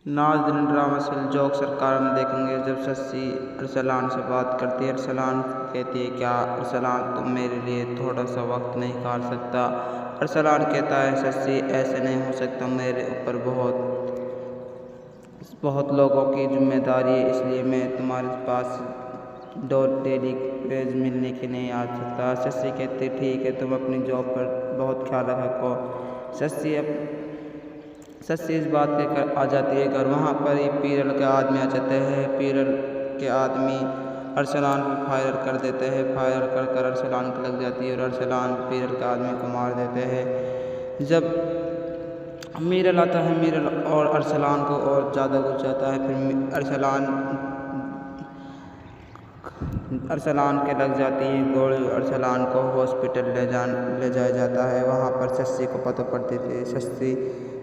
नाज़रीन, drama serial joke सरकार में देखेंगे जब शशि अरसलान से बात करती है। अरसलान कहती है, क्या अरसलान तुम मेरे लिए थोड़ा सा वक्त नहीं निकाल सकता? अरसलान कहता है, शशि ऐसे नहीं हो सकता, मेरे ऊपर बहुत लोगों की जिम्मेदारी है, इसलिए मैं तुम्हारे पास डेली पेज मिलने के नहीं आ सकता। शशि कहती है, ठीक है, तुम अपनी जॉब पर बहुत ख्याल रखो। शशि इस बात कहकर आ जाती है घर। वहाँ पर ही पीरल के आदमी आ जाते हैं। पीरल के आदमी अरसलान को फायर कर देते हैं। फायर कर अरसलान को लग जाती है और अरसलान पीरल के आदमी को मार देते हैं। जब मीरल आता है, मीरल और अरसलान को और ज़्यादा गुस्सा आता है। फिर अरसलान के लग जाती है गोली। अरसलान को हॉस्पिटल ले जाया जाता है। वहाँ पर शशि को पता पड़ती थी। शशि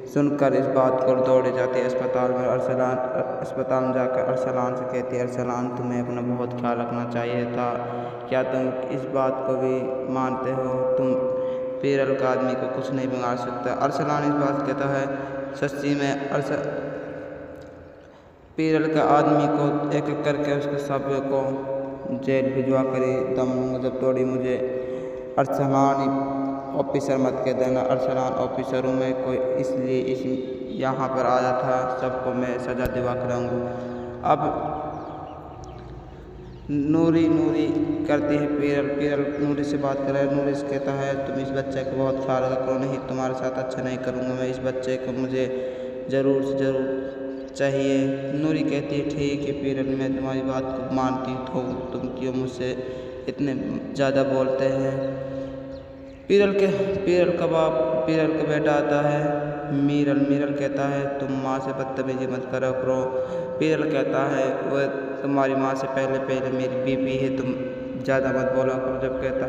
सुनकर इस बात को दौड़े जाती है अस्पताल में। अस्पताल में जाकर अरसलान से कहती है, अरसलान तुम्हें अपना बहुत ख्याल रखना चाहिए था, क्या तुम इस बात को भी मानते हो? तुम पीरल का आदमी को कुछ नहीं बिगाड़ सकता। अरसलान इस बात कहता है, शशि में पीरल के आदमी को एक एक करके उसके सब को जेल भिजवा कर दम लूँगा जब तोड़ी मुझे अरसलान ऑफिसर मत कह देना। अरसलान ऑफिसरों में कोई इसलिए यहाँ पर आया था, सबको मैं सज़ा दिवा कराऊँगा। अब नूरी करती है पीरल नूरी से बात करे। नूरी से कहता है, तुम इस बच्चे को बहुत ख्याल रखो, नहीं तुम्हारे साथ अच्छा नहीं करूँगा मैं, इस बच्चे को मुझे ज़रूर से ज़रूर चाहिए। नूरी कहती है, ठीक है पीरल, मैं तुम्हारी बात को मानती हूँ, तुम क्यों मुझसे इतने ज़्यादा बोलते हैं? पीरल का बेटा आता है मीरल कहता है, तुम माँ से बदतमीजी मत करा करो। पीरल कहता है, वह तुम्हारी माँ से पहले मेरी बीवी है, तुम ज़्यादा मत बोला करो। जब कहता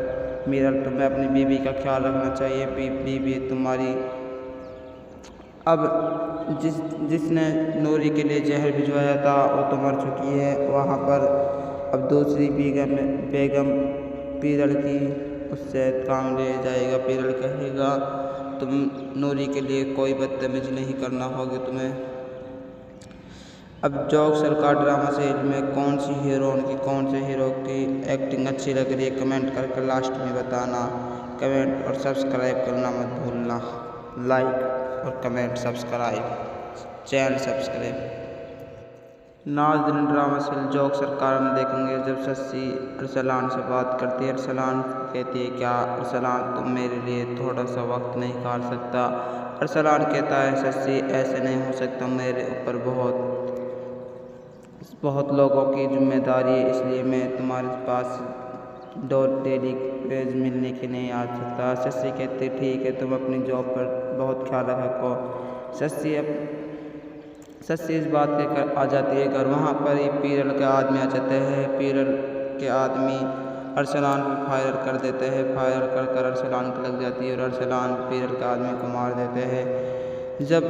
मीरल, तुम्हें अपनी बीवी का ख्याल रखना चाहिए, बीवी तुम्हारी। अब जिसने नूरी के लिए जहर भिजवाया था वो तो मर चुकी है। वहाँ पर अब दूसरी बेगम पीरल की उससे काम ले जाएगा। पीरल कहेगा, तुम नूरी के लिए कोई बदतमीजी नहीं करना होगी तुम्हें। अब जोक सरकार ड्रामा सीरियल में कौन सी हीरो की एक्टिंग अच्छी लग रही है, कमेंट करके लास्ट में बताना। कमेंट और सब्सक्राइब करना मत भूलना। लाइक और कमेंट, चैनल सब्सक्राइब। नाज़रीन, ड्रामा सीरियल जोक सरकार में देखेंगे जब शशि अरसलान से बात करती है। अरसलान कहती है, क्या अरसलान तुम मेरे लिए थोड़ा सा वक्त नहीं निकाल सकता? अरसलान कहता है, शशि ऐसे नहीं हो सकता, मेरे ऊपर बहुत लोगों की जिम्मेदारी है, इसलिए मैं तुम्हारे पास डेली पेज मिलने के नहीं आ सकता। शशि कहती, ठीक है, तुम अपनी जॉब पर बहुत ख्याल रखो। शशि इस बात कहकर आ जाती है घर। वहाँ पर ही पीरल के आदमी आ जाते हैं। पीरल के आदमी अरसलान को फायर कर देते हैं। फायर कर अरसलान को लग जाती है और अरसलान पीरल के आदमी को मार देते हैं। जब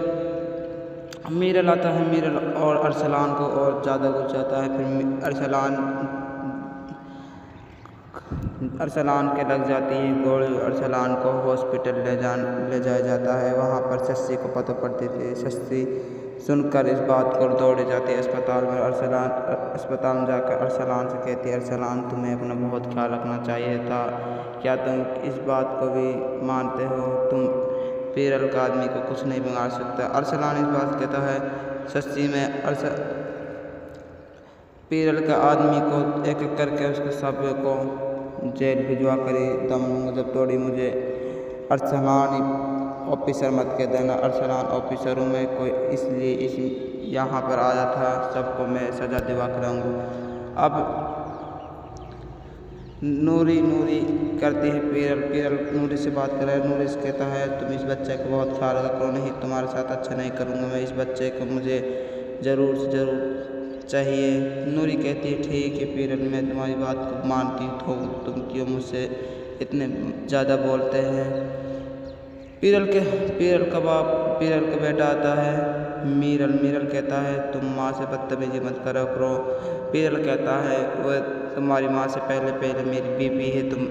मीरल आता है, मीरल और अरसलान को और ज़्यादा गुस्सा आता है। फिर अरसलान के लग जाती है गोली। अरसलान को हॉस्पिटल ले जाया जाता है। वहाँ पर शशि को पता पड़ती थी। शशि सुनकर इस बात को दौड़े जाती है अस्पताल में। अस्पताल में जाकर अरसलान से कहती है, अरसलान तुम्हें अपना बहुत ख्याल रखना चाहिए था, क्या तुम इस बात को भी मानते हो? तुम पीरल का आदमी को कुछ नहीं बिगाड़ सकता। अरसलान इस बात कहता है, शशि में पीरल के आदमी को एक एक करके उसके सब को जेल भिजवा कर दम लूँगा जब तोड़ी मुझे अरसलान ऑफिसर मत कह देना। अरसलान ऑफिसरों में कोई इसलिए यहाँ पर आया था, सबको मैं सज़ा दिवा कराऊँगा। अब नूरी करती है पीरल नूरी से बात करे। नूरी से कहता है, तुम इस बच्चे को बहुत ख्याल रखो, नहीं तुम्हारे साथ अच्छा नहीं करूँगा मैं, इस बच्चे को मुझे ज़रूर से ज़रूर चाहिए। नूरी कहती है, ठीक है पीरल, मैं तुम्हारी बात को मानती हूँ, तुम क्यों मुझसे इतने ज़्यादा बोलते हैं? पीरल का बेटा आता है मीरल कहता है, तुम माँ से बदतमीजी मत करा करो। पीरल कहता है, वह तुम्हारी माँ से पहले मेरी बीवी है, तुम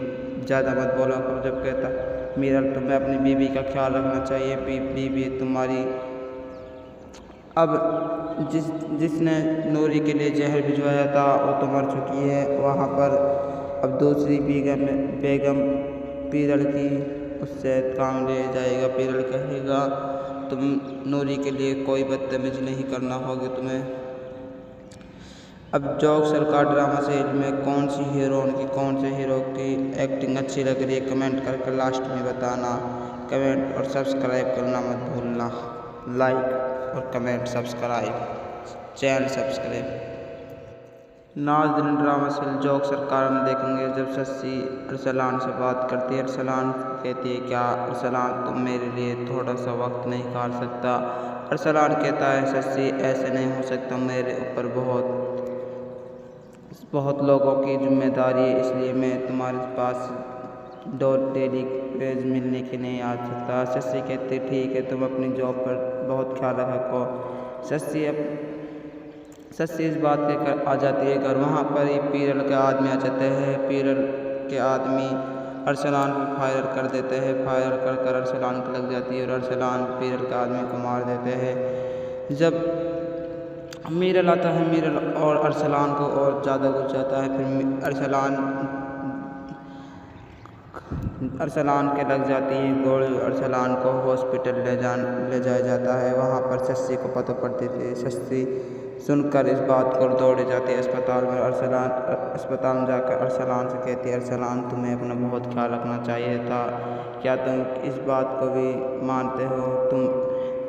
ज़्यादा मत बोला करो। जब कहता मीरल, तुम्हें अपनी बीवी का ख्याल रखना चाहिए, बीवी तुम्हारी। अब जिसने नूरी के लिए जहर भिजवाया था वो तो मर चुकी है। वहाँ पर अब दूसरी बेगम पीरल की उससे काम ले जाएगा। पीरल कहेगा तुम नूरी के लिए कोई बदतमीजी नहीं करना होगी तुम्हें। अब जोक सरकार ड्रामा सीरीज में कौन सी हीरोइन की कौन से हीरो की एक्टिंग अच्छी लग रही है कमेंट करके लास्ट में बताना। कमेंट और सब्सक्राइब करना मत भूलना। लाइक और कमेंट सब्सक्राइब चैनल सब्सक्राइब। नाज़रीन ड्रामा सीरियल जोक सरकार में देखेंगे जब शशि अरसलान से बात करती है। अरसलान कहती है क्या अरसलान तुम मेरे लिए थोड़ा सा वक्त नहीं निकाल सकता। अरसलान कहता है शशि ऐसे नहीं हो सकता, मेरे ऊपर बहुत लोगों की जिम्मेदारी है, इसलिए मैं तुम्हारे पास डेली वेज मिलने के नहीं आ सकता। शशि कहते ठीक है, तुम अपनी जॉब पर बहुत ख्याल रखो। शशि इस बात कहकर आ जाती है घर। वहाँ पर ही पीरल के आदमी आ जाते हैं। पीरल के आदमी अरसलान पर फायर कर देते हैं। फायर कर अरसलान को लग जाती है और अरसलान पीरल के आदमी को मार देते हैं। जब मीरल आता है, मीरल और अरसलान को और ज़्यादा घुस जाता है। फिर अरसलान के लग जाती है गोली। अरसलान को हॉस्पिटल ले जाया जाता है। वहाँ पर शशि को पता पड़ती थी। शशि सुनकर इस बात को दौड़े जाती है अस्पताल में। अस्पताल में जाकर अरसलान से कहती है अरसलान तुम्हें अपना बहुत ख्याल रखना चाहिए था, क्या तुम इस बात को भी मानते हो तुम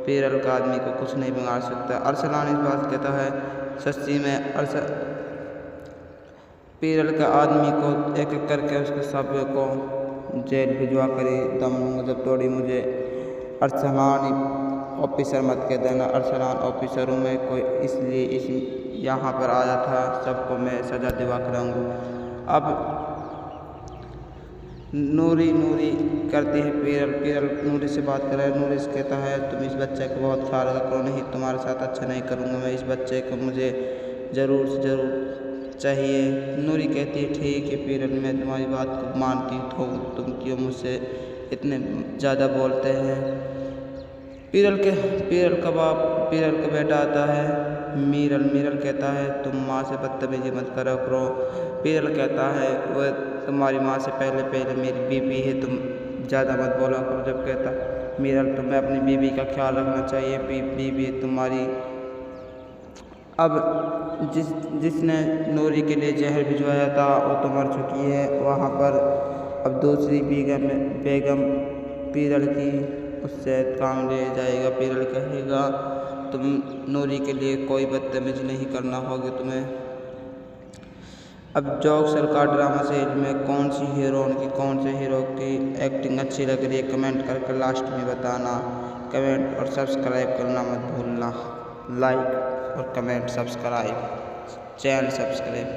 पीरल का आदमी को कुछ नहीं बिगाड़ सकता। अरसलान इस बात कहता है शशि में पीरल के आदमी को एक एक करके उसके सब को जेल भिजवा कर दम जब तोड़ी मुझे अरसलान ऑफिसर मत कह देना। अरसलान ऑफिसरों में कोई इसलिए यहाँ पर आया था, सबको मैं सज़ा दिवा कराऊंगा। अब नूरी करती है पीरल नूरी से बात कर रहा है। नूरी से कहता है तुम इस बच्चे को बहुत ख्याल रखो, नहीं तुम्हारे साथ अच्छा नहीं करूँगा मैं, इस बच्चे को मुझे ज़रूर से ज़रूर चाहिए। नूरी कहती है ठीक है पीरल, मैं तुम्हारी बात को मानती हूँ, तुम क्यों मुझसे इतने ज़्यादा बोलते हैं। पीरल का बेटा आता है मीरल कहता है तुम माँ से बदतमीजी मत करो। पीरल कहता है वह तुम्हारी माँ से पहले मेरी बीवी है, तुम ज़्यादा मत बोला करो। जब कहता मीरल तुम्हें अपनी बीवी का ख्याल रखना चाहिए, बीवी तुम्हारी। अब जिसने नूरी के लिए जहर भिजवाया था वो तो मर चुकी है। वहाँ पर अब दूसरी बेगम पीरल की उससे काम ले जाएगा। पीरल कहेगा तुम नूरी के लिए कोई बदतमीजी नहीं करना होगी तुम्हें। अब जोक सरकार ड्रामा सीरीज में कौन सी हीरोइन की कौन से हीरो की एक्टिंग अच्छी लग रही है कमेंट करके लास्ट में बताना। कमेंट और सब्सक्राइब करना मत भूलना। लाइक और कमेंट सब्सक्राइब चैनल सब्सक्राइब।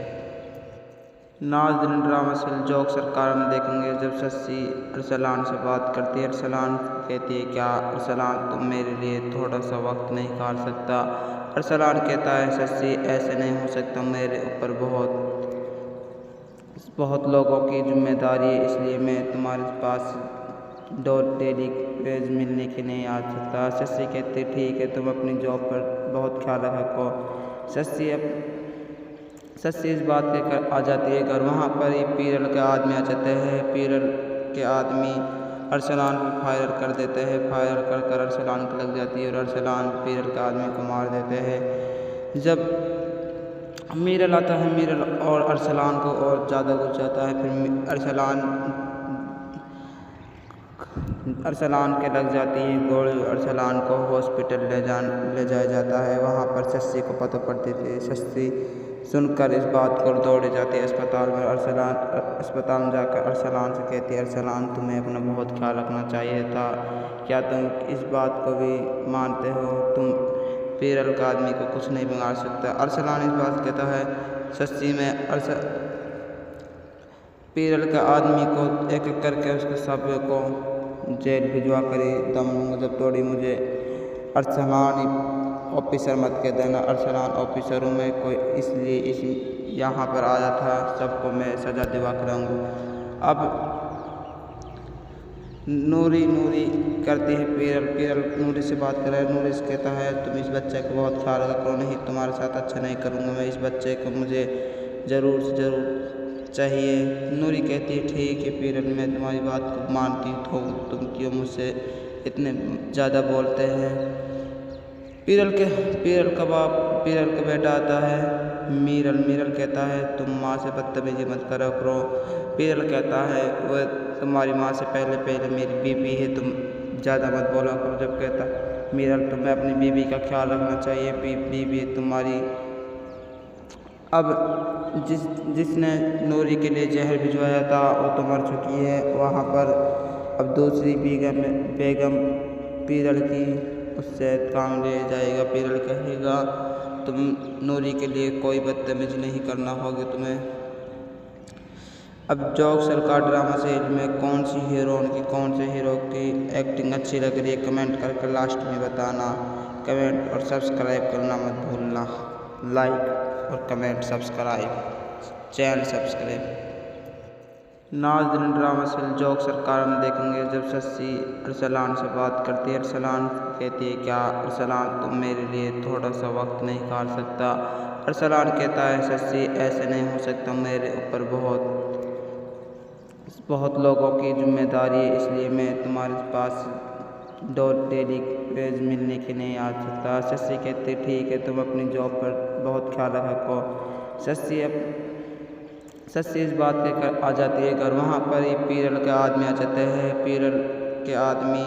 नाज़रीन ड्रामा सीरियल जोक सरकार में देखेंगे जब शशि अरसलान से बात करती है। अरसलान कहती है क्या अरसलान तुम मेरे लिए थोड़ा सा वक्त नहीं निकाल सकता। अरसलान कहता है शशि ऐसे नहीं हो सकता, मेरे ऊपर बहुत लोगों की जिम्मेदारी है, इसलिए मैं तुम्हारे पास डेली वेज मिलने के नहीं आ सकता। शशि कहते ठीक है, तुम अपनी जॉब पर बहुत ख्याल रखो। शशि इस बात कहकर आ जाती है घर। वहाँ पर ही पीरल के आदमी आ जाते हैं। पीरल के आदमी अरसलान पर फायर कर देते हैं। फायर कर अरसलान को लग जाती है और अरसलान पीरल के आदमी को मार देते हैं। जब मीरल आता है, मीरल और अरसलान को और ज़्यादा घुस जाता है। फिर अरसलान के लग जाती है गोली। अरसलान को हॉस्पिटल ले जाया जाता है। वहाँ पर शशि को पता पड़ती थी। शशि सुनकर इस बात को दौड़े जाती है अस्पताल में। अस्पताल में जाकर अरसलान से कहती है अरसलान तुम्हें अपना बहुत ख्याल रखना चाहिए था, क्या तुम इस बात को भी मानते हो तुम पीरल का आदमी को कुछ नहीं बिगाड़ सकता। अरसलान इस बात कहता है शशि में पीरल के आदमी को एक एक करके उसके सब को जेल भिजवा कर दम जब तोड़ी मुझे अरसलान ऑफिसर मत कह देना। अरसलान ऑफिसरों में कोई इसलिए यहाँ पर आया था, सबको मैं सज़ा दिवा कराऊंगा। अब नूरी नूरी करती है पीरल। पीरल नूरी से बात कर रहा है। नूरी से कहता है तुम इस बच्चे का बहुत ख्याल रखो, नहीं तुम्हारे साथ अच्छा नहीं करूँगा मैं, इस बच्चे को मुझे ज़रूर से ज़रूर चाहिए। नूरी कहती है ठीक है पीरल, मैं तुम्हारी बात को मानती हूँ, तुम क्यों मुझसे इतने ज़्यादा बोलते हैं। पीरल का बेटा आता है मीरल। मीरल कहता है तुम माँ से बदतमीजी मत करा करो। पीरल कहता है वह तुम्हारी माँ से पहले मेरी बीवी है, तुम ज़्यादा मत बोला करो। जब कहता मीरल तुम्हें अपनी बीवी का ख्याल रखना चाहिए, बीवी तुम्हारी। अब जिसने नूरी के लिए जहर भिजवाया था वो तो मर चुकी है। वहाँ पर अब दूसरी बेगम पीरल की उससे काम ले जाएगा। पीरल कहेगा तुम नूरी के लिए कोई बदतमीजी नहीं करना होगी तुम्हें। अब जोक सरकार ड्रामा सीरीज में कौन सी हीरोइन की कौन से हीरो की एक्टिंग अच्छी लग रही है कमेंट करके लास्ट में बताना। कमेंट और सब्सक्राइब करना मत भूलना। लाइक और कमेंट सब्सक्राइब, चैनल सब्सक्राइब। नाज़रीन ड्रामा सीरीज जोक सरकार में देखेंगे जब शशि अरसलान से बात करती है। अरसलान कहती है क्या अरसलान तुम मेरे लिए थोड़ा सा वक्त नहीं निकाल सकता। अरसलान कहता है शशि ऐसे नहीं हो सकता, मेरे ऊपर बहुत लोगों की जिम्मेदारी है, इसलिए मैं तुम्हारे पास डेली पेज मिलने के नहीं आ सकता। शशि कहते ठीक है तुम अपनी जॉब पर बहुत ख्याल रखो। शशि इस बात कहकर आ जाती है घर। वहाँ पर ही पीरल के आदमी आ जाते हैं। पीरल के आदमी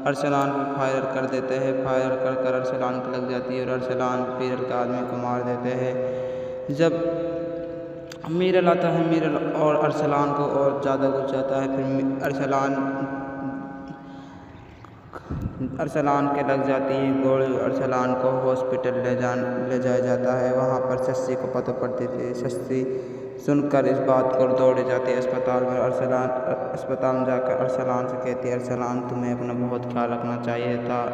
अरसलान पर फायर कर देते हैं। फायर कर अरसलान को लग जाती है और अरसलान पीरल के आदमी को मार देते हैं। जब मीरल आता है, मीरल और अरसलान को और ज़्यादा गुस्सा जाता है। फिर अरसलान के लग जाती है गोली। अरसलान को हॉस्पिटल ले जाया जाता है। वहाँ पर शशि को पता पड़ती थी। शशि सुनकर इस बात को दौड़े जाती है अस्पताल में। अस्पताल में जाकर अरसलान से कहती है अरसलान तुम्हें अपना बहुत ख्याल रखना चाहिए था,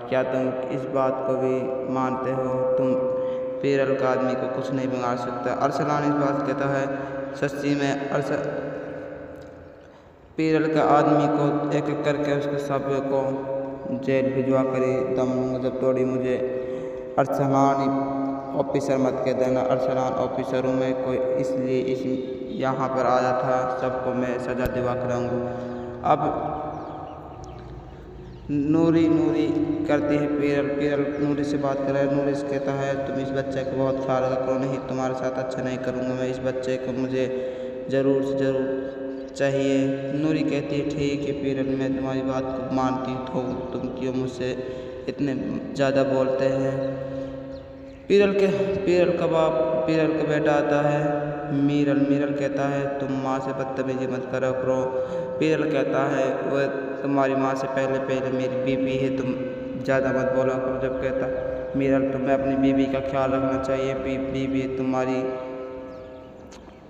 क्या तुम इस बात को भी मानते हो तुम पीरल का आदमी को कुछ नहीं बिगाड़ सकता। अरसलान इस बात कहता है शशि में पीरल के आदमी को एक एक करके उसके सब को जेल भिजवा कर दम जब तोड़ी मुझे अरसलान ऑफिसर मत कह देना। अरसलान ऑफिसर हूँ मैं कोई, इसलिए यहाँ पर आया था, सबको मैं सज़ा दिवा कर रहूँगा। अब नूरी करती है पीरल नूरी से बात कर रहा है। नूरी से कहता है तुम इस बच्चे का बहुत ख्याल रखो, नहीं तुम्हारे साथ अच्छा नहीं करूँगा मैं, इस बच्चे को मुझे ज़रूर से ज़रूर चाहिए। नूरी कहती है ठीक है पीरल, मैं तुम्हारी बात को मानती हूँ, तुम क्यों मुझसे इतने ज़्यादा बोलते हैं। पीरल का बेटा आता है मीरल कहता है तुम माँ से बदतमीजी मत करा करो। पीरल कहता है वह तुम्हारी माँ से पहले मेरी बीवी है, तुम ज़्यादा मत बोला करो। जब कहता मीरल तुम्हें अपनी बीवी का ख्याल रखना चाहिए, बीवी तुम्हारी।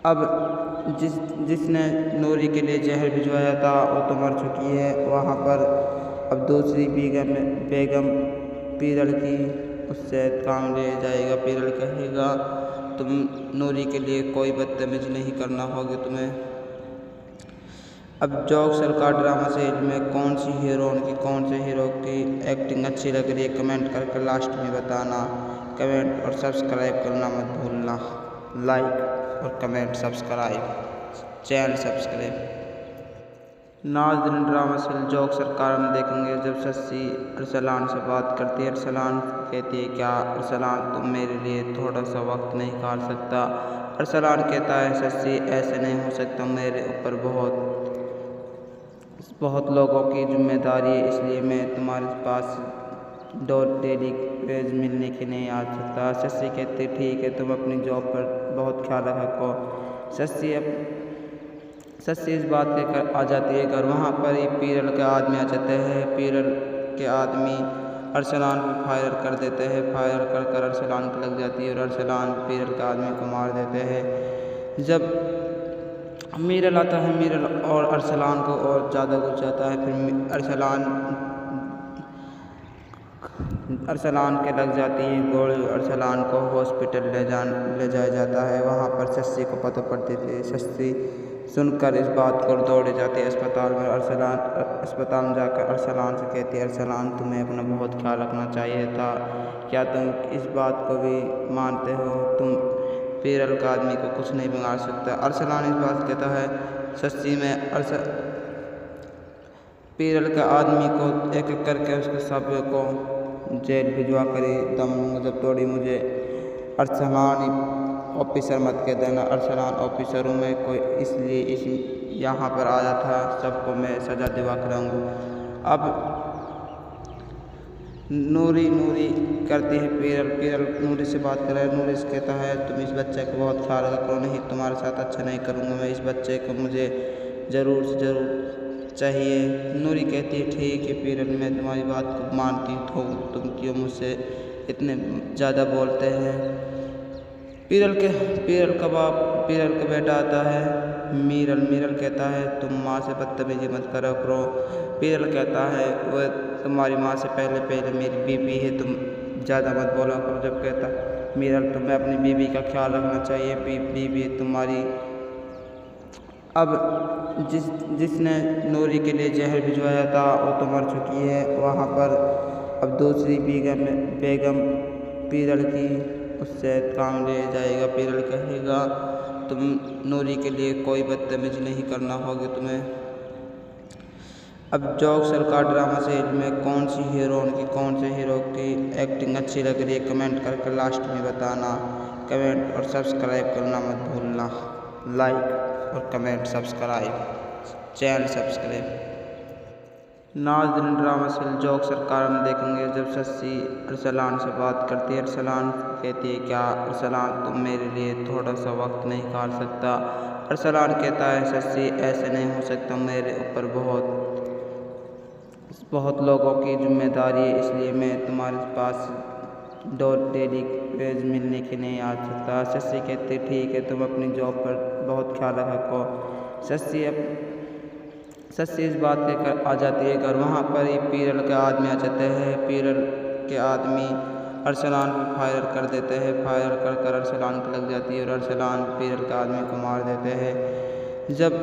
अब जिसने नूरी के लिए जहर भिजवाया था वो तो मर चुकी है। वहाँ पर अब दूसरी बेगम पीरल की उससे काम ले जाएगा। पीरल कहेगा तुम नूरी के लिए कोई बदतमीजी नहीं करना होगी तुम्हें। अब जोक सरकार ड्रामा सीरीज में कौन सी हीरोइन की कौन से हीरो की एक्टिंग अच्छी लग रही है कमेंट करके लास्ट में बताना। कमेंट और सब्सक्राइब करना मत भूलना। लाइक और कमेंट सब्सक्राइब, चैनल सब्सक्राइब। नाज़रीन ड्रामा सीरीज जोक सरकार में देखेंगे जब शशि अरसलान से बात करती है। अरसलान कहती है क्या अरसलान तुम मेरे लिए थोड़ा सा वक्त नहीं निकाल सकता। अरसलान कहता है शशि ऐसे नहीं हो सकता, मेरे ऊपर बहुत लोगों की जिम्मेदारी है, इसलिए मैं तुम्हारे पास डेली पेज मिलने के नहीं आ सकता। शशि कहते ठीक है तुम अपनी जॉब पर बहुत ख्याल रखो। शशि इस बात कहकर आ जाती है घर। वहाँ पर ही पीरल के आदमी आ जाते हैं। पीरल के आदमी अरसलान पर फायर कर देते हैं। फायर कर अरसलान को लग जाती है और अरसलान पीरल के आदमी को मार देते हैं। जब मीरल आता है, मीरल और अरसलान को और ज़्यादा गुस्सा जाता है। फिर अरसलान के लग जाती है गोली। अरसलान को हॉस्पिटल ले जाया जाता है। वहाँ पर शशि को पता पड़ती थी। शशि सुनकर इस बात को दौड़े जाती है अस्पताल में जाकर अरसलान से कहती है, अरसलान तुम्हें अपना बहुत ख्याल रखना चाहिए था, क्या तुम इस बात को भी मानते हो? तुम पीरल का आदमी को कुछ नहीं बिगाड़ सकता। अरसलान इस बात कहता है, सच्ची में पीरल का आदमी को एक एक करके उसके सब को जेल भिजवा कर ही दम लूँगा जब तोड़ी मुझे अरसलान ऑफिसर मत कह देना। अरसलान ऑफिसर हूँ मैं, कोई इसलिए यहाँ पर आया था, सबको मैं सज़ा दिवा कर रहूँगा। अब नूरी करती है पीरल नूरी से बात कर रहा है। नूरी से कहता है, तुम इस बच्चे को बहुत ख्याल रखो, नहीं तुम्हारे साथ अच्छा नहीं करूँगा मैं, इस बच्चे को मुझे ज़रूर से ज़रूर चाहिए। नूरी कहती है, ठीक है पीरल, मैं तुम्हारी बात को मानती हूँ, तुम क्यों मुझसे इतने ज़्यादा बोलते हैं। पीरल का बेटा आता है मीरल कहता है, तुम माँ से बदतमीजी मत करो करो। पीरल कहता है, वह तुम्हारी माँ से पहले मेरी बीवी है, तुम ज़्यादा मत बोला करो। जब कहता मीरल, तुम्हें अपनी बीवी का ख्याल रखना चाहिए, बीवी तुम्हारी। अब जिसने नूरी के लिए जहर भिजवाया था वो तो मर चुकी है। वहाँ पर अब दूसरी बेगम पीरल की उससे काम ले जाएगा। पीरल कहेगा, तुम नूरी के लिए कोई बदतमीजी नहीं करना होगी तुम्हें। अब जोक सरकार ड्रामा सीरीज में कौन सी हीरोइन की कौन से हीरो की एक्टिंग अच्छी लग रही है कमेंट करके लास्ट में बताना। कमेंट और सब्सक्राइब करना मत भूलना। लाइक और कमेंट सब्सक्राइब, चैनल सब्सक्राइब। नाज़रीन, ड्रामा सीरियल जोक सरकार में देखेंगे जब शशि अरसलान से बात करती है। अरसलान कहती है, क्या अरसलान तुम मेरे लिए थोड़ा सा वक्त नहीं निकाल सकता? अरसलान कहता है, शशि ऐसे नहीं हो सकता, मेरे ऊपर बहुत लोगों की जिम्मेदारी है, इसलिए मैं तुम्हारे पास डेली पेज मिलने के नहीं आ सकता। शशि कहते, ठीक है, तुम अपनी जॉब पर बहुत ख्याल रखो। शशि इस बात कहकर आ जाती है घर। वहाँ पर ही पीरल के आदमी आ जाते हैं। पीरल के आदमी अरसलान पर फायर कर देते हैं। फायर कर अरसलान को लग जाती है और अरसलान पीरल के आदमी को मार देते हैं। जब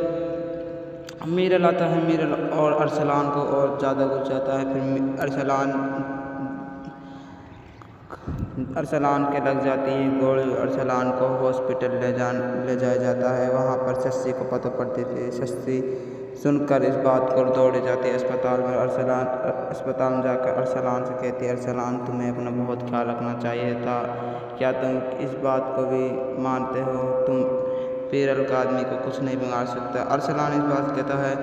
मीरल आता है, मीरल और अरसलान को और ज़्यादा गुस्सा जाता है। फिर अरसलान के लग जाती है गोली। अरसलान को हॉस्पिटल ले जाया जाता है। वहाँ पर शशि को पता पड़ती थी। शशि सुनकर इस बात को दौड़े जाती है अस्पताल में जाकर अरसलान से कहती है, अरसलान तुम्हें अपना बहुत ख्याल रखना चाहिए था, क्या तुम इस बात को भी मानते हो? तुम पीरल का आदमी को कुछ नहीं बिगाड़ सकता। अरसलान इस बात कहता है,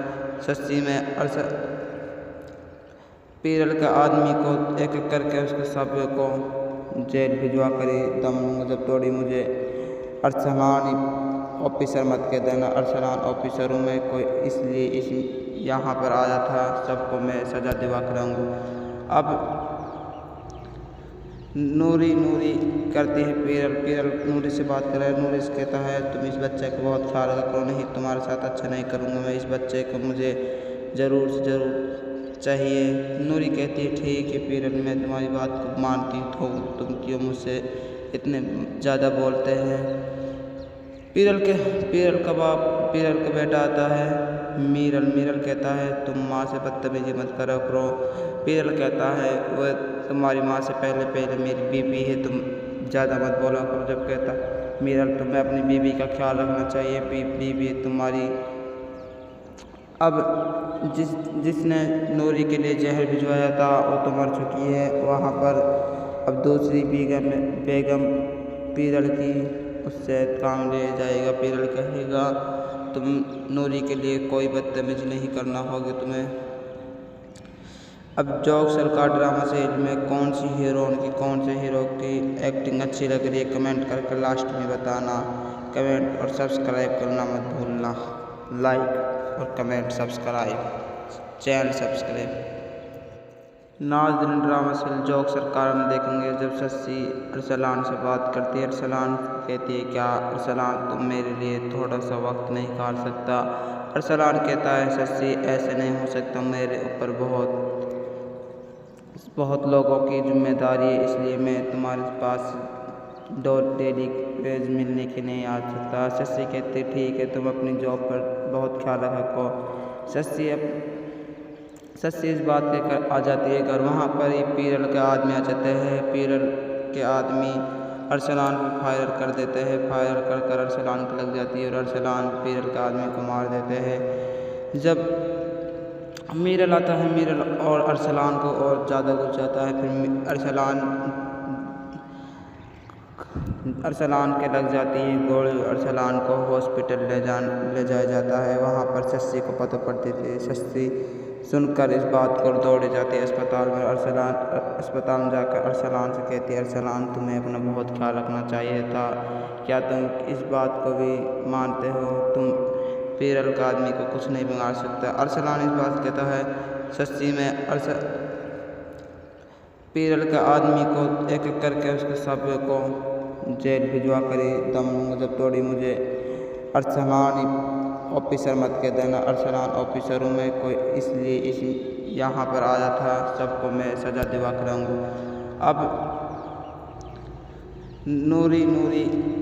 सच्ची में पीरल का आदमी को एक एक करके उसके सब को जेल भिजवा कर ही दम लूँगा जब तोड़ी मुझे अरसलान ऑफिसर मत कह देना। अरसलान ऑफिसर हूँ मैं, कोई इसलिए यहाँ पर आया था, सबको मैं सज़ा दिवा कर रहूँगा। अब नूरी करती है पीरल नूरी से बात कर रहा है। नूरी से कहता है, तुम इस बच्चे को बहुत ख्याल रखो, नहीं तुम्हारे साथ अच्छा नहीं करूँगा मैं, इस बच्चे को मुझे ज़रूर से ज़रूर चाहिए। नूरी कहती है, ठीक है पीरल, मैं तुम्हारी बात को मानती हूँ, तुम क्यों मुझसे इतने ज़्यादा बोलते हैं। पीरल का बेटा आता है मीरल कहता है, तुम माँ से बदतमीजी मत करो करो। पीरल कहता है, वह तुम्हारी माँ से पहले मेरी बीवी है, तुम ज़्यादा मत बोला करो। जब कहता मीरल, तुम्हें अपनी बीवी का ख्याल रखना चाहिए, बीवी तुम्हारी। अब जिसने नूरी के लिए जहर भिजवाया था वो तो मर चुकी है। वहाँ पर अब दूसरी बेगम पीरल की उससे काम ले जाएगा। पीरल कहेगा, तुम नूरी के लिए कोई बदतमीजी नहीं करना होगी तुम्हें। अब जोक सरकार ड्रामा सीरीज में कौन सी हीरोइन की कौन से हीरो की एक्टिंग अच्छी लग रही है कमेंट करके लास्ट में बताना। कमेंट और सब्सक्राइब करना मत भूलना। लाइक और कमेंट सब्सक्राइब, चैनल सब्सक्राइब। नाज़रीन, ड्रामा सीरियल जोक सरकार में देखेंगे जब शशि अरसलान से बात करती है। अरसलान कहती है, क्या अरसलान तुम मेरे लिए थोड़ा सा वक्त नहीं निकाल सकता? अरसलान कहता है, शशि ऐसे नहीं हो सकता, मेरे ऊपर बहुत लोगों की जिम्मेदारी है, इसलिए मैं तुम्हारे पास डेली पेज मिलने के नहीं आ सकता। शशि कहते, ठीक है, तुम अपनी जॉब पर बहुत ख्याल रखो। शशि इस बात कहकर आ जाती है घर। वहाँ पर ही पीरल के आदमी आ जाते हैं। पीरल के आदमी अरसलान पर फायर कर देते हैं। फायर कर अरसलान को लग जाती है और अरसलान पीरल के आदमी को मार देते हैं। जब मीरल आता है, मीरल और अरसलान को और ज़्यादा गुस्सा जाता है। फिर अरसलान के लग जाती है गोली। अरसलान को हॉस्पिटल ले जाया जाता है। वहाँ पर शशि को पता पड़ती थी। शशि सुनकर इस बात को दौड़े जाती है अस्पताल में। अस्पताल में जाकर अरसलान से कहती है, अरसलान तुम्हें अपना बहुत ख्याल रखना चाहिए था। क्या तुम इस बात को भी मानते हो? तुम पीरल का आदमी को कुछ नहीं बिगाड़ सकता। अरसलान इस बात कहता है। शशि में पीरल का आदमी को एक एक करके उसके सब को जेल भिजवा कर दम जब तोड़ी मुझे अरसलान ऑफिसर मत कह देना। अरसलान ऑफिसर हूँ मैं कोई, इसलिए यहाँ पर आया था। सबको मैं सज़ा दिवा कराऊँगा। अब नूरी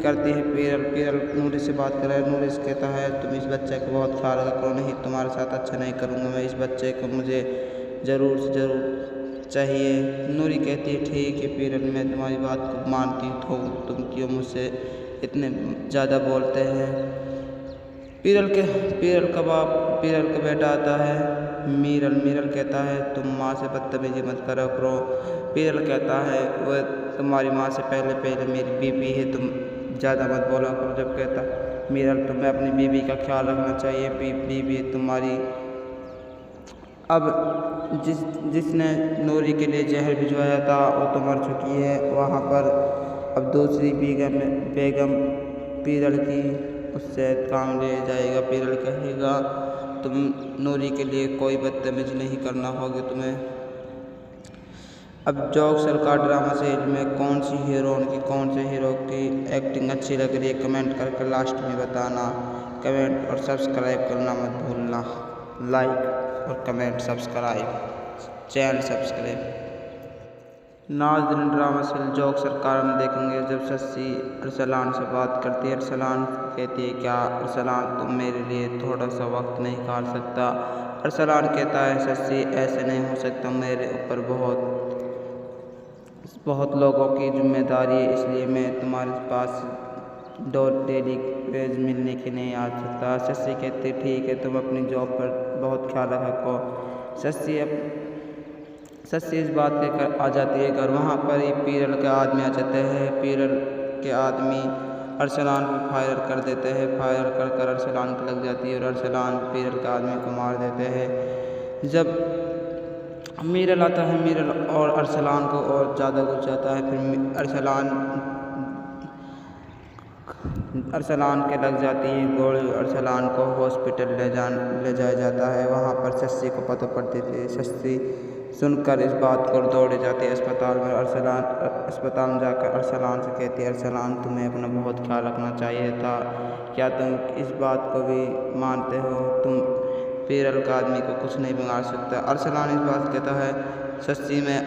करती है पीरल नूरी से बात कर रहा है। नूरी से कहता है, तुम इस बच्चे को बहुत ख्याल रखो। नहीं, तुम्हारे साथ अच्छा नहीं करूँगा मैं। इस बच्चे को मुझे ज़रूर से ज़रूर चाहिए। नूरी कहती है, ठीक है पीरल, मैं तुम्हारी बात को मानती हूँ। तुम क्यों मुझसे इतने ज़्यादा बोलते हैं? पीरल का बेटा आता है मीरल कहता है, तुम माँ से बदतमीजी मत करो। पीरल कहता है, वह तुम्हारी माँ से पहले मेरी बीबी है, तुम ज़्यादा मत बोला करो। जब कहता मीरल, तुम्हें अपनी बीबी का ख्याल रखना चाहिए, बीबी तुम्हारी। अब जिसने नूरी के लिए जहर भिजवाया था वो तो मर चुकी है। वहाँ पर अब दूसरी बेगम पीरल की उससे काम ले जाएगा। पीरल कहेगा, तुम नूरी के लिए कोई बदतमीजी नहीं करना होगी तुम्हें। अब जोक सरकार ड्रामा सीरीज में कौन सी हीरो की एक्टिंग अच्छी लग रही है कमेंट करके लास्ट में बताना। कमेंट और सब्सक्राइब करना मत भूलना। लाइक और कमेंट चैनल सब्सक्राइब। नाज़रीन, ड्रामा सीरियल जोक सरकार में देखेंगे जब शशि अरसलान से बात करती है। अरसलान कहती है, क्या अरसलान तुम मेरे लिए थोड़ा सा वक्त नहीं निकाल सकता? अरसलान कहता है, शशि ऐसे नहीं हो सकता, मेरे ऊपर बहुत लोगों की जिम्मेदारी है, इसलिए मैं तुम्हारे पास डेली पेज मिलने के नहीं आ सकता। शशि कहते, ठीक है, तुम अपनी जॉब पर बहुत ख्याल रखो। शशि इस बात कहकर आ जाती है घर। वहाँ पर ही पीरल के आदमी आ जाते हैं। पीरल के आदमी अरसलान पर फायर कर देते हैं। फायर कर अरसलान को लग जाती है और अरसलान पीरल के आदमी को मार देते हैं। जब मीरल आता है, मीरल और अरसलान को और ज़्यादा गुस्सा जाता है। फिर अरसलान के लग जाती है गोली। अरसलान को हॉस्पिटल ले जाया जाता है। वहाँ पर शशि को पता पड़ती थी। शशि सुनकर इस बात को दौड़े जाती है अस्पताल में। अस्पताल में जाकर अरसलान से कहती है, अरसलान तुम्हें अपना बहुत ख्याल रखना चाहिए था। क्या तुम इस बात को भी मानते हो? तुम पीरल का आदमी को कुछ नहीं बिगाड़ सकता। अरसलान इस बात कहता है। शशि में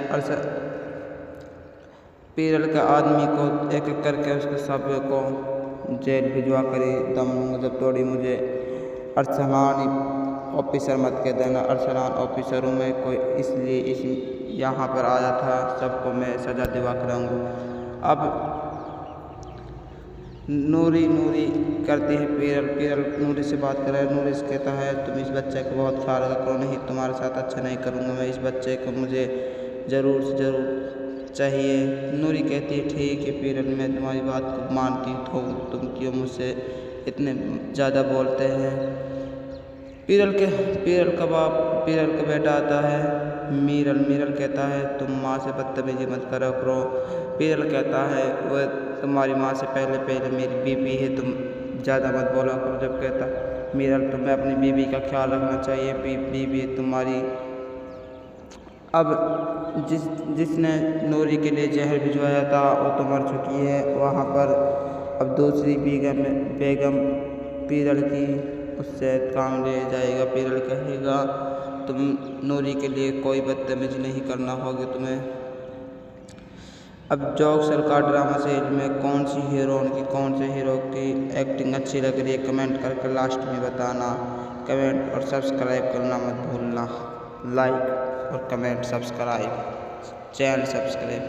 पीरल के आदमी को एक एक करके उसके सब को जेल भिजवा कर दम जब तोड़ी मुझे अरसलान ऑफिसर मत कह देना। अरसलान ऑफिसर हूँ मैं कोई, इसलिए यहाँ पर आया था। सबको मैं सज़ा दिवा कराऊँगा। अब नूरी करती है पीरल नूरी से बात कर रहा है। नूरी से कहता है, तुम इस बच्चे को बहुत ख्याल रखो। नहीं, तुम्हारे साथ अच्छा नहीं करूँगा मैं। इस बच्चे को मुझे ज़रूर से ज़रूर चाहिए। नूरी कहती है, ठीक है पीरल, मैं तुम्हारी बात को मानती हूँ। तुम क्यों मुझसे इतने ज़्यादा बोलते हैं? पीरल का बेटा आता है मीरल कहता है, तुम माँ से बदतमीजी मत करो। पीरल कहता है, वह तुम्हारी माँ से पहले मेरी बीबी है, तुम ज़्यादा मत बोला करो। जब कहता मीरल, तुम्हें अपनी बीबी का ख्याल रखना चाहिए, बीबी तुम्हारी। अब जिसने नूरी के लिए जहर भिजवाया था वो तो मर चुकी है। वहाँ पर अब दूसरी बेगम पीरल की उससे काम ले जाएगा। पीरल कहेगा, तुम नूरी के लिए कोई बदतमीजी नहीं करना होगी तुम्हें। अब जोक सरकार ड्रामा सीरीज में कौन सी हीरोइन की कौन से हीरो की एक्टिंग अच्छी लग रही है कमेंट करके लास्ट में बताना। कमेंट और सब्सक्राइब करना मत भूलना। लाइक और कमेंट सब्सक्राइब चैनल सब्सक्राइब।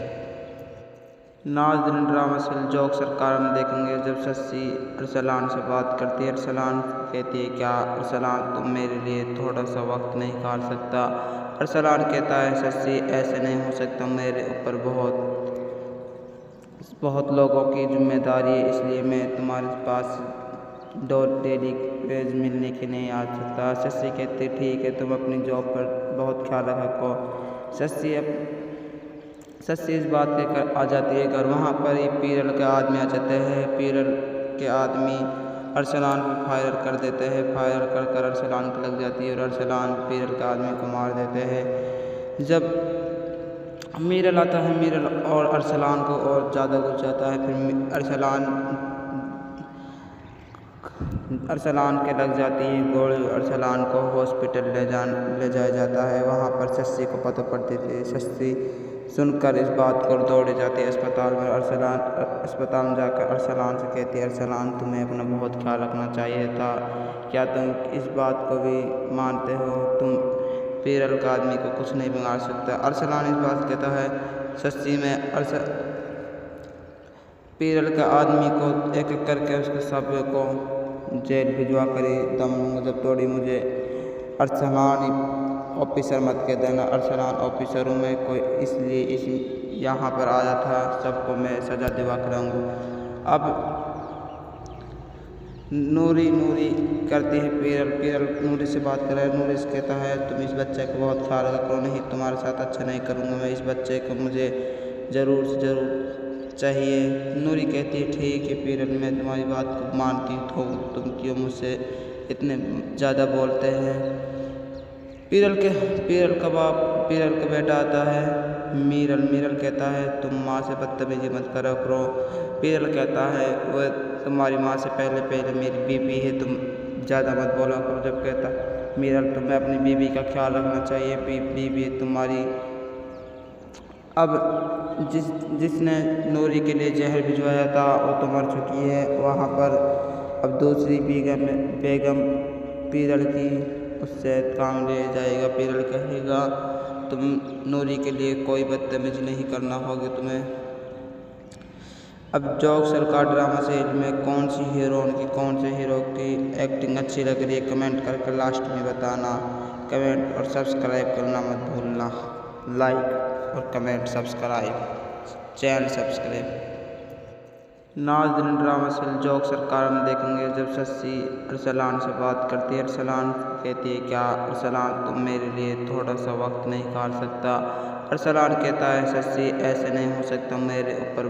नाज़रीन ड्रामा सीरियल जोक सरकार में देखेंगे जब शशि अरसलान से बात करती है। अरसलान कहती है क्या अरसलान तुम मेरे लिए थोड़ा सा वक्त नहीं निकाल सकता। अरसलान कहता है शशि ऐसे नहीं हो सकता, मेरे ऊपर बहुत लोगों की जिम्मेदारी है, इसलिए मैं तुम्हारे पास डेली वेज मिलने के नहीं आ सकता। शशि कहते ठीक है, तुम अपनी जॉब पर बहुत ख्याल रखो। शशि इस बात कहकर आ जाती है घर। वहाँ पर ही पीरल के आदमी आ जाते हैं। पीरल के आदमी अरसलान पर फायर कर देते हैं। फायर कर अरसलान को लग जाती है और अरसलान पीरल के आदमी को मार देते हैं। जब मीरल आता है, मीरल और अरसलान को और ज़्यादा गुस्सा आता है। फिर अरसलान के लग जाती है गोली। अरसलान को हॉस्पिटल ले जाया जाता है। वहाँ पर शशि को पता पड़ती थी। शशि सुनकर इस बात को दौड़े जाती है अस्पताल में। अस्पताल में जाकर अरसलान से कहती है अरसलान तुम्हें अपना बहुत ख्याल रखना चाहिए था, क्या तुम इस बात को भी मानते हो तुम पीरल का आदमी को कुछ नहीं बिगाड़ सकता। अरसलान इस बात कहता है शशि में पीरल के आदमी को एक एक करके उसके सब को जेल भिजवा कर दम लूँगा जब तोड़ी मुझे अरसलान ऑफिसर मत कह देना। अरसलान ऑफिसरों में कोई इसलिए यहाँ पर आया था, सबको मैं सज़ा दिवा कराऊँगा। अब नूरी करती है पीरल नूरी से बात कर रहा है। नूरी से कहता है तुम इस बच्चे को बहुत ख्याल रखो, नहीं तुम्हारे साथ अच्छा नहीं करूँगा मैं, इस बच्चे को मुझे ज़रूर से ज़रूर चाहिए। नूरी कहती है ठीक है पीरल, मैं तुम्हारी बात को मानती हूँ, तुम क्यों मुझसे इतने ज़्यादा बोलते हैं। पीरल का बेटा आता है मीरल कहता है तुम माँ से बदतमीजी मत करा करो। पीरल कहता है वह तुम्हारी माँ से पहले मेरी बीबी है, तुम ज़्यादा मत बोला करो। जब कहता मीरल तुम्हें अपनी बीबी का ख्याल रखना चाहिए, बीबी तुम्हारी। अब जिसने नूरी के लिए जहर भिजवाया था वो तो मर चुकी है। वहाँ पर अब दूसरी बेगम पीरल की उससे काम ले जाएगा। पीरल कहेगा तुम नूरी के लिए कोई बदतमीजी नहीं करना होगी तुम्हें। अब जोक सरकार ड्रामा सीरीज में कौन सी हीरोइन की कौन से हीरो की एक्टिंग अच्छी लग रही है कमेंट करके लास्ट में बताना। कमेंट और सब्सक्राइब करना मत भूलना। लाइक और कमेंट सब्सक्राइब चैनल सब्सक्राइब। नाज़रीन ड्रामा सीरियल जोक सरकार में देखेंगे जब शशि अरसलान से बात करती है। अरसलान कहती है क्या अरसलान तुम मेरे लिए थोड़ा सा वक्त नहीं निकाल सकता। अरसलान कहता है शशि ऐसे नहीं हो सकता, मेरे ऊपर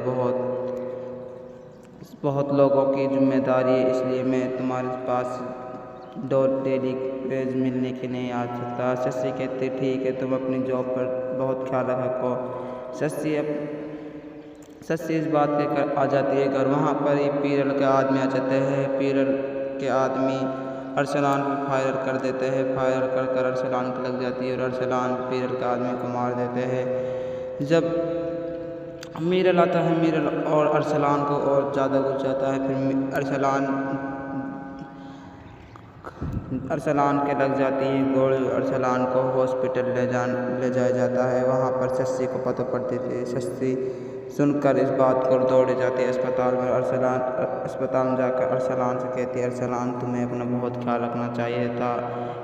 बहुत लोगों की जिम्मेदारी है, इसलिए मैं तुम्हारे पास डेली वेज मिलने के नहीं आ सकता। शशि कहते ठीक है, तुम अपनी जॉब पर बहुत ख्याल रखो। शशि इस बात कहकर आ जाती है घर। वहाँ पर ही पीरल के आदमी आ जाते हैं। पीरल के आदमी अरसलान पर फायर कर देते हैं। फायर कर अरसलान को लग जाती है और अरसलान पीरल के आदमी को मार देते हैं। जब मीरल आता है, मीरल और अरसलान को और ज़्यादा गुस्सा आता है। फिर अरसलान के लग जाती है गोली। अरसलान को हॉस्पिटल ले जाया जाता है। वहाँ पर शशि को पता पड़ती थी। शशि सुनकर इस बात को दौड़े जाती है अस्पताल में। अस्पताल में जाकर अरसलान से कहती है अरसलान तुम्हें अपना बहुत ख्याल रखना चाहिए था,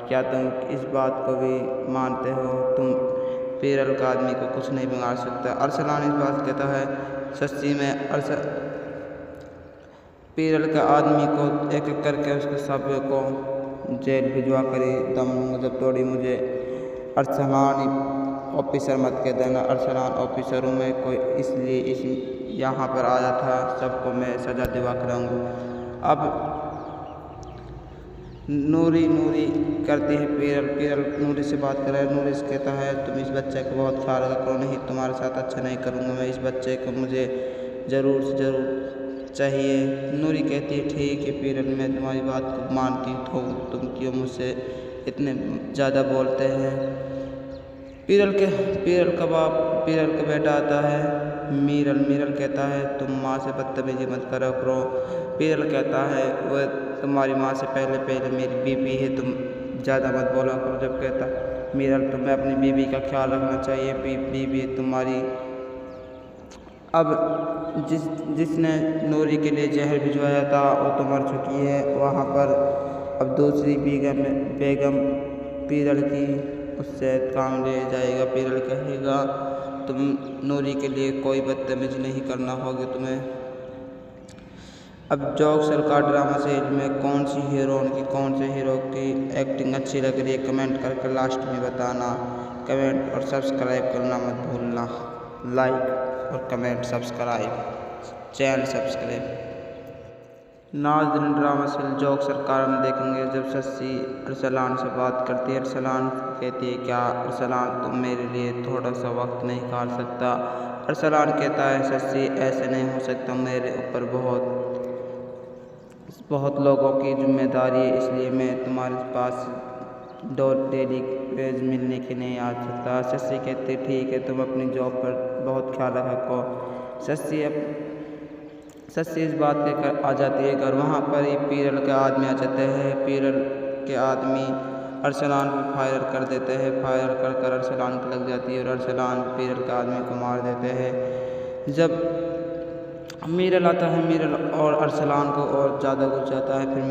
क्या तुम इस बात को भी मानते हो तुम पीरल का आदमी को कुछ नहीं बिगाड़ सकता। अरसलान इस बात कहता है शशि में पीरल के आदमी को एक एक करके उसके सब को जेल भिजवा कर दम लूँगा जब तोड़ी मुझे अरसलान ऑफिसर मत कह देना। अरसलान ऑफिसरों में कोई इसलिए यहाँ पर आया था, सबको मैं सज़ा दिवा कराऊँगा। अब नूरी करती है पीरल नूरी से बात कर रहा है। नूरी से कहता है तुम इस बच्चे को बहुत ख्याल रखो, नहीं तुम्हारे साथ अच्छा नहीं करूँगा मैं, इस बच्चे को मुझे ज़रूर से ज़रूर चाहिए। नूरी कहती है ठीक है पीरल, मैं तुम्हारी बात को मानती हूँ, तुम क्यों मुझसे इतने ज़्यादा बोलते हैं। पीरल का बेटा आता है मीरल मीरल कहता है तुम माँ से बदतमीजी मत करा करो। पीरल कहता है वह तुम्हारी माँ से पहले मेरी बीवी है, तुम ज़्यादा मत बोला करो। जब कहता मीरल तुम्हें अपनी बीवी का ख्याल रखना चाहिए, बीवी है तुम्हारी। अब जिसने नूरी के लिए जहर भिजवाया था वो तो मर चुकी है वहाँ पर। अब दूसरी बेगम पीरल की उससे काम ले जाएगा। पीरल कहेगा तुम नूरी के लिए कोई बदतमीजी नहीं करना होगी तुम्हें। अब जोक सरकार ड्रामा सीरीज में कौन सी हीरोइन की कौन से हीरो की एक्टिंग अच्छी लग रही है कमेंट करके लास्ट में बताना। कमेंट और सब्सक्राइब करना मत भूलना। लाइक और कमेंट सब्सक्राइब, चैनल सब्सक्राइब। नाज़रीन ड्रामा सीरियल जोक सरकार में देखेंगे जब शशि अरसलान से बात करती है। अरसलान कहती है क्या अरसलान तुम मेरे लिए थोड़ा सा वक्त नहीं निकाल सकता। अरसलान कहता है शशि ऐसे नहीं हो सकता, मेरे ऊपर बहुत लोगों की जिम्मेदारी है, इसलिए मैं तुम्हारे पास डेली वेज मिलने के नहीं आ सकता। शशि कहते ठीक है तुम अपनी जॉब पर बहुत ख्याल रखो। शशि इस बात कहकर आ जाती है घर। वहाँ पर ही पीरल के आदमी आ जाते हैं। पीरल के आदमी अरसलान पर फायर कर देते हैं। फायर कर अरसलान को लग जाती है और अरसलान पीरल के आदमी को मार देते हैं। जब मीरल आता है, मीरल और अरसलान को और ज़्यादा घुस जाता है। फिर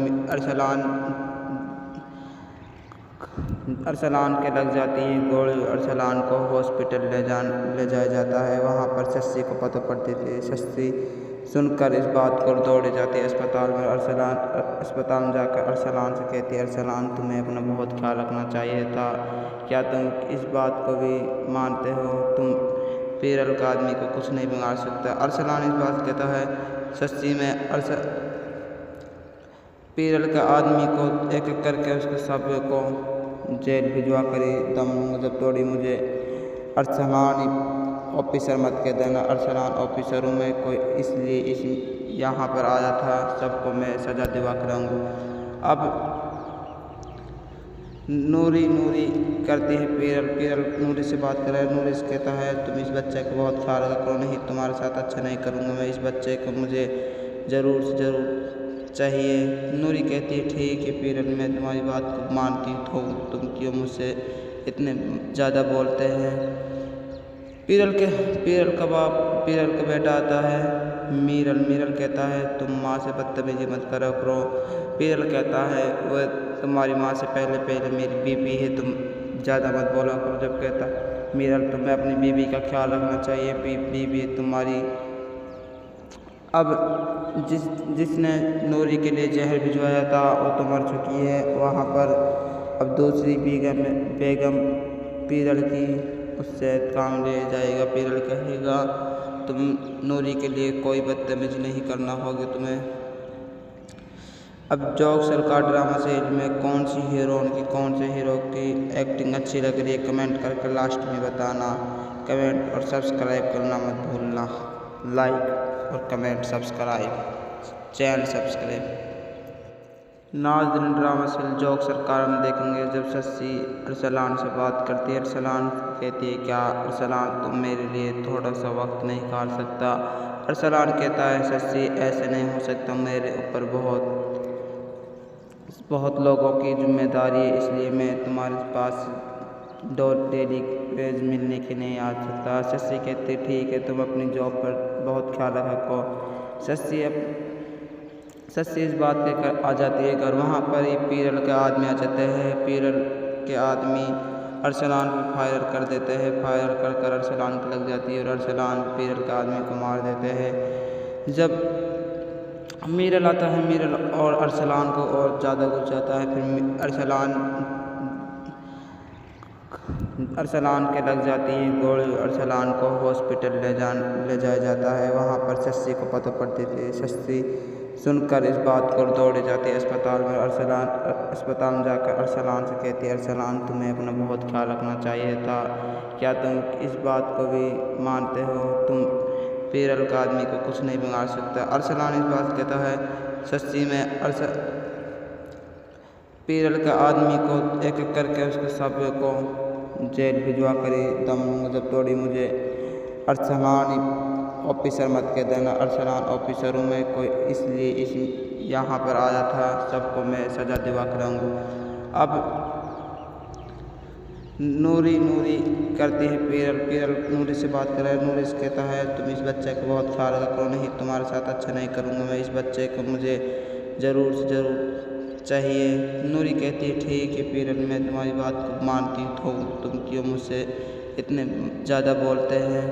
अरसलान के लग जाती है गोली। अरसलान को हॉस्पिटल ले जाया जाता है। वहाँ पर शशि को पता पड़ती थी। शशि सुनकर इस बात को दौड़े जाती है अस्पताल में। अस्पताल में जाकर अरसलान से कहती है अरसलान तुम्हें अपना बहुत ख्याल रखना चाहिए था, क्या तुम इस बात को भी मानते हो तुम पीरल का आदमी को कुछ नहीं बिगाड़ सकता। अरसलान इस बात कहता है शशि में पीरल के आदमी को एक एक करके उसके सब को जेल भिजवा कर दम जब तोड़ी मुझे अरसलान ऑफिसर मत कह देना। अरसलान ऑफिसरों में कोई इसलिए यहाँ पर आया था, सबको मैं सज़ा दिवा कराऊंगा। अब नूरी करती है पीरल नूरी से बात कर रहा है। नूरी से कहता है तुम इस बच्चे को बहुत ख्याल रखो, नहीं तुम्हारे साथ अच्छा नहीं करूँगा मैं, इस बच्चे को मुझे ज़रूर से ज़रूर चाहिए। नूरी कहती है ठीक है पीरल मैं तुम्हारी बात को मानती हूँ, तुम क्यों मुझसे इतने ज़्यादा बोलते हैं। पीरल का बेटा आता है मीरल कहता है तुम माँ से बदतमीजी मत करा करो। पीरल कहता है वह तुम्हारी माँ से पहले मेरी बीवी है, तुम ज़्यादा मत बोला करो। जब कहता मीरल तुम्हें अपनी बीवी का ख्याल रखना चाहिए, बीवी है तुम्हारी। अब जिसने नूरी के लिए जहर भिजवाया था वो तो मर चुकी है वहाँ पर। अब दूसरी बेगम पीरल की उससे काम ले जाएगा। पीरल कहेगा तुम नूरी के लिए कोई बदतमीजी नहीं करना होगी तुम्हें। अब जोक सरकार ड्रामा सीरीज में कौन सी हीरोइन की कौन से हीरो की एक्टिंग अच्छी लग रही है कमेंट करके लास्ट में बताना। कमेंट और सब्सक्राइब करना मत भूलना। लाइक और कमेंट सब्सक्राइब, चैनल सब्सक्राइब। नाज़रीन ड्रामा सीरियल जोक सरकार में देखेंगे जब शशि अरसलान से बात करती है। अरसलान कहती है क्या अरसलान तुम मेरे लिए थोड़ा सा वक्त नहीं निकाल सकता। अरसलान कहता है शशि ऐसे नहीं हो सकता, मेरे ऊपर बहुत लोगों की जिम्मेदारी है, इसलिए मैं तुम्हारे पास डेली वेज मिलने के नहीं आ सकता। शशि कहते ठीक है तुम अपनी जॉब पर बहुत ख्याल रखो। शशि इस बात कहकर आ जाती है घर। वहाँ पर ही पीरल के आदमी आ जाते हैं। पीरल के आदमी अरसलान पर फायर कर देते हैं। फायर कर अरसलान को लग जाती है और अरसलान पीरल के आदमी को मार देते हैं। जब मीरल आता है, मीरल और अरसलान को और ज़्यादा घुस जाता है। फिर अरसलान के लग जाती है गोली। अरसलान को हॉस्पिटल ले जाया जाता है। वहाँ पर शशि को पता पड़ती थी। शशि सुनकर इस बात को दौड़े जाती है अस्पताल में। अस्पताल में जाकर अरसलान से कहती है अरसलान तुम्हें अपना बहुत ख्याल रखना चाहिए था, क्या तुम इस बात को भी मानते हो तुम पीरल का आदमी को कुछ नहीं बिगाड़ सकता। अरसलान इस बात कहता है शशि में पीरल के आदमी को एक एक करके उसके सब को जेल भिजवा कर दम जब तोड़ी मुझे अरसलान ऑफिसर मत कह देना, अरसलान ऑफिसर हूँ मैं कोई, इसलिए इस यहाँ पर आया था, सबको मैं सज़ा दिवा कराऊँगा। अब नूरी नूरी करती है पीरल, पीरल नूरी से बात कर रहा है। नूरी से कहता है तुम इस बच्चे को बहुत ख्याल रखो, नहीं तुम्हारे साथ अच्छा नहीं करूँगा मैं, इस बच्चे को मुझे ज़रूर से ज़रूर चाहिए। नूरी कहती है ठीक है पीरल, मैं तुम्हारी बात को मानती हूँ, तुम क्यों मुझसे इतने ज़्यादा बोलते हैं।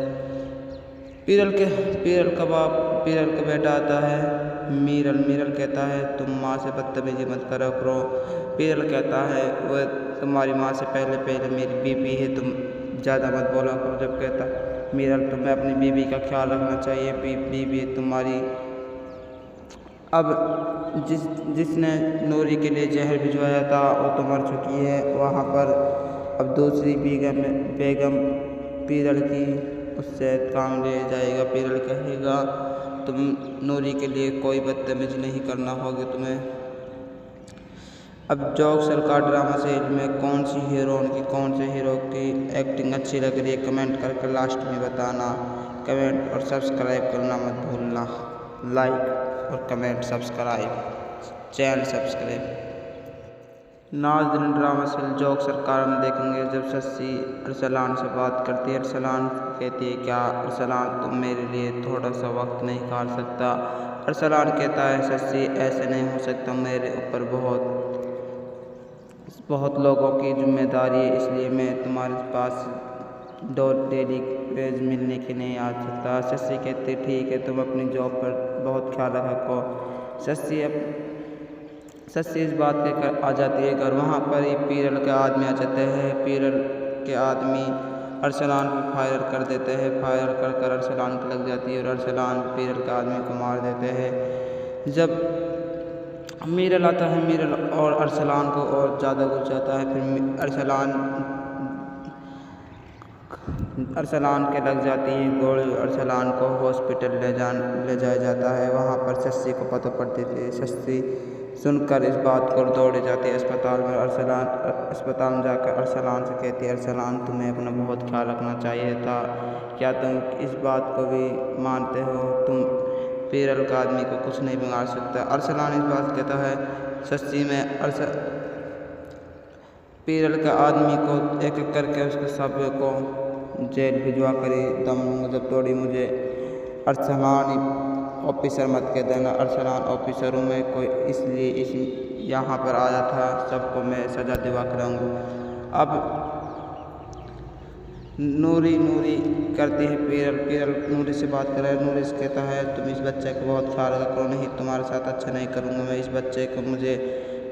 पीरल का बेटा आता है मीरल। मीरल कहता है तुम माँ से बदतमीजी मत करो करो। पीरल कहता है वह तुम्हारी माँ से पहले मेरी बीवी है, तुम ज़्यादा मत बोला करो। जब कहता मीरल तुम्हें अपनी बीवी का ख्याल रखना चाहिए, बीवी तुम्हारी। अब जिसने नूरी के लिए जहर भिजवाया था वो तो मर चुकी है। वहाँ पर अब दूसरी बेगम पीरल की उससे काम ले जाएगा। पीरल कहेगा तुम नूरी के लिए कोई बदतमीजी नहीं करना होगी तुम्हें। अब जोक सरकार ड्रामा सीरीज में कौन सी हीरोइन की कौन से हीरो की एक्टिंग अच्छी लग रही है कमेंट करके लास्ट में बताना। कमेंट और सब्सक्राइब करना मत भूलना। लाइक और कमेंट सब्सक्राइब, चैनल सब्सक्राइब। नाज़रीन ड्रामा सीरियल जोक सरकार में देखेंगे जब शशि अरसलान से बात करती है। अरसलान कहती है क्या अरसलान तुम मेरे लिए थोड़ा सा वक्त नहीं निकाल सकता। अरसलान कहता है शशि ऐसे नहीं हो सकता, मेरे ऊपर बहुत लोगों की जिम्मेदारी है, इसलिए मैं तुम्हारे पास डेली वेज मिलने के नहीं आ सकता। शशि कहते ठीक है तुम अपनी जॉब पर बहुत ख्याल रखो। शशि इस बात कहकर आ जाती है घर। वहाँ पर ही पीरल के आदमी आ जाते हैं। पीरल के आदमी अरसलान पर फायर कर देते हैं। फायर कर अरसलान को लग जाती है और अरसलान पीरल के आदमी को मार देते हैं। जब मीरल आता है, मीरल और अरसलान को और ज़्यादा घुस जाता है। फिर अरसलान के लग जाती है गोली। अरसलान को हॉस्पिटल ले जाया जाता है। वहाँ पर शशि को पता पड़ती थी। शशि सुनकर इस बात को दौड़े जाती है अस्पताल में। अस्पताल में जाकर अरसलान से कहती है अरसलान तुम्हें अपना बहुत ख्याल रखना चाहिए था, क्या तुम इस बात को भी मानते हो तुम पीरल का आदमी को कुछ नहीं बिगाड़ सकता। अरसलान इस बात कहता है शशि में पीरल के आदमी को एक एक करके उसके सब को जेल भिजवा कर दम जब तोड़ी मुझे अरसलान ऑफिसर मत कह देना, अरसलान ऑफिसर हूँ मैं कोई, इसलिए इस यहाँ पर आया था, सबको मैं सज़ा दिवा कराऊँगा। अब नूरी नूरी करती है पीरल, पीरल नूरी से बात कर रहा है। नूरी से कहता है तुम इस बच्चे को बहुत ख्याल रखो, नहीं तुम्हारे साथ अच्छा नहीं करूँगा मैं, इस बच्चे को मुझे